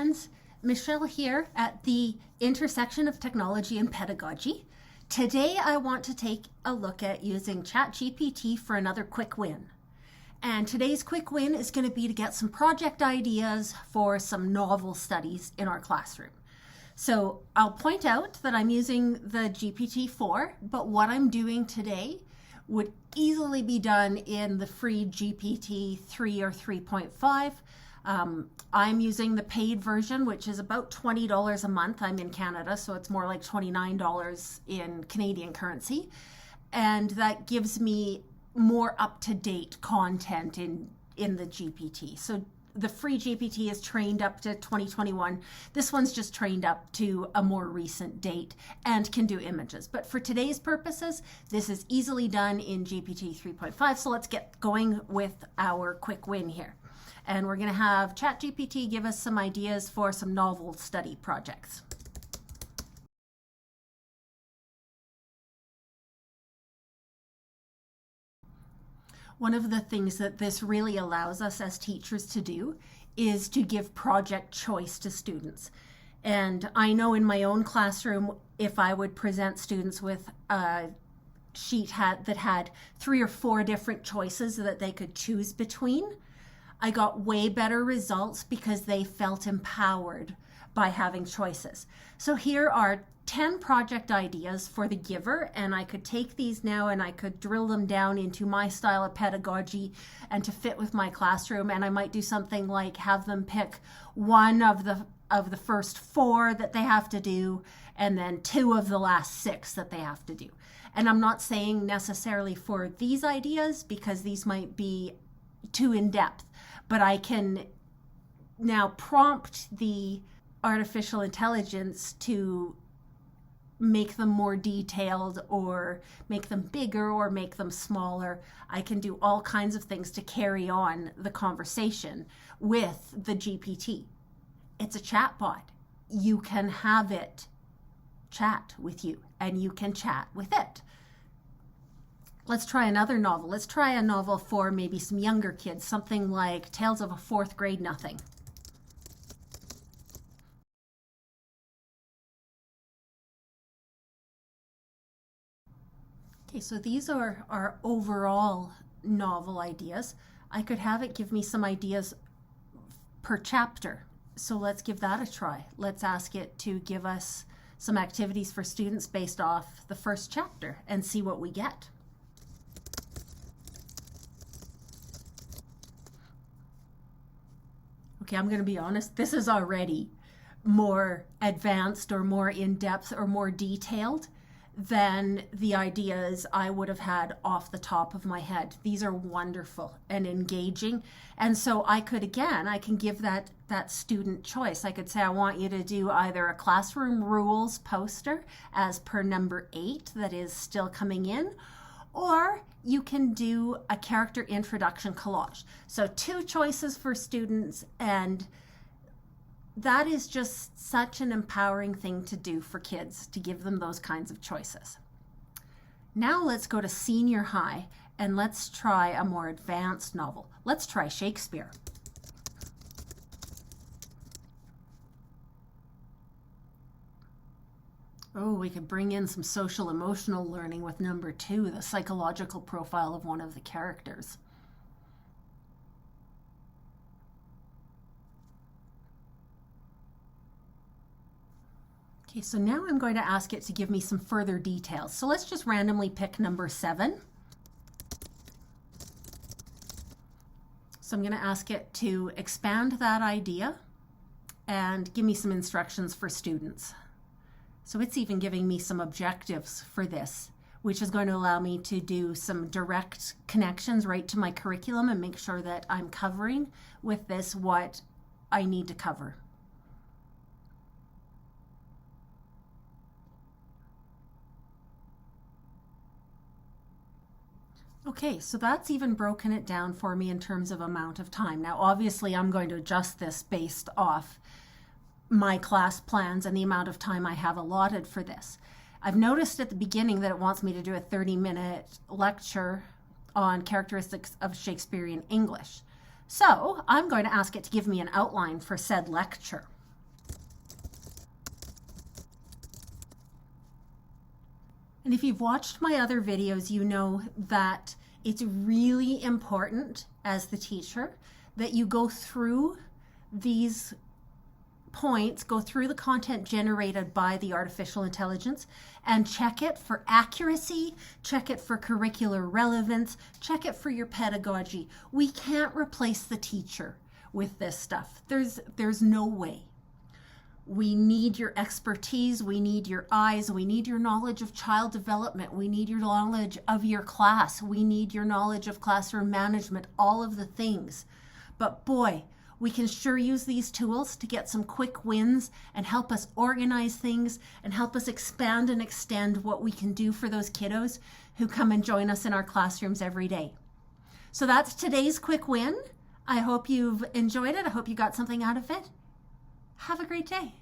friends, Michelle here at the intersection of technology and pedagogy. Today I want to take a look at using ChatGPT for another quick win. And today's quick win is going to be to get some project ideas for some novel studies in our classroom. So I'll point out that I'm using the GPT-4, but what I'm doing today would easily be done in the free GPT-3 or 3.5. I'm using the paid version, which is about $20 a month. I'm in Canada, so it's more like $29 in Canadian currency. And that gives me more up-to-date content in the GPT. So the free GPT is trained up to 2021. This one's just trained up to a more recent date and can do images. But for today's purposes, this is easily done in GPT 3.5. So let's get going with our quick win here. And we're going to have ChatGPT give us some ideas for some novel study projects. One of the things that this really allows us as teachers to do is to give project choice to students. And I know in my own classroom, if I would present students with a sheet that had 3 or 4 different choices that they could choose between, I got way better results because they felt empowered by having choices. So here are 10 project ideas for the giver, and I could take these now and I could drill them down into my style of pedagogy and to fit with my classroom. And I might do something like have them pick one of the first 4 that they have to do, and then 2 of the last 6 that they have to do. And I'm not saying necessarily for these ideas because these might be too in-depth, but I can now prompt the artificial intelligence to make them more detailed or make them bigger or make them smaller. I can do all kinds of things to carry on the conversation with the GPT. It's a chatbot. You can have it chat with you and you can chat with it. Let's try another novel. Let's try a novel for maybe some younger kids, something like Tales of a Fourth Grade Nothing. Okay, so these are our overall novel ideas. I could have it give me some ideas per chapter. So let's give that a try. Let's ask it to give us some activities for students based off the first chapter and see what we get. Okay, I'm going to be honest, this is already more advanced or more in-depth or more detailed than the ideas I would have had off the top of my head. These are wonderful and engaging. And so I can give that student choice. I could say, I want you to do either a classroom rules poster as per number 8 that is still coming in, or you can do a character introduction collage. So 2 choices for students, and that is just such an empowering thing to do for kids, to give them those kinds of choices. Now let's go to senior high and let's try a more advanced novel. Let's try Shakespeare. Oh, we could bring in some social emotional learning with number 2, the psychological profile of one of the characters. Okay, so now I'm going to ask it to give me some further details. So let's just randomly pick number 7. So I'm going to ask it to expand that idea and give me some instructions for students. So it's even giving me some objectives for this, which is going to allow me to do some direct connections right to my curriculum and make sure that I'm covering with this what I need to cover. Okay, so that's even broken it down for me in terms of amount of time. Now, obviously, I'm going to adjust this based off my class plans and the amount of time I have allotted for this. I've noticed at the beginning that it wants me to do a 30-minute lecture on characteristics of Shakespearean English. So I'm going to ask it to give me an outline for said lecture. And if you've watched my other videos, you know that it's really important as the teacher that you go through these points, go through the content generated by the artificial intelligence and check it for accuracy, check it for curricular relevance, check it for your pedagogy. We can't replace the teacher with this stuff. There's no way. We need your expertise, we need your eyes, we need your knowledge of child development, we need your knowledge of your class, we need your knowledge of classroom management, all of the things. But boy, we can sure use these tools to get some quick wins and help us organize things and help us expand and extend what we can do for those kiddos who come and join us in our classrooms every day. So that's today's quick win. I hope you've enjoyed it. I hope you got something out of it. Have a great day.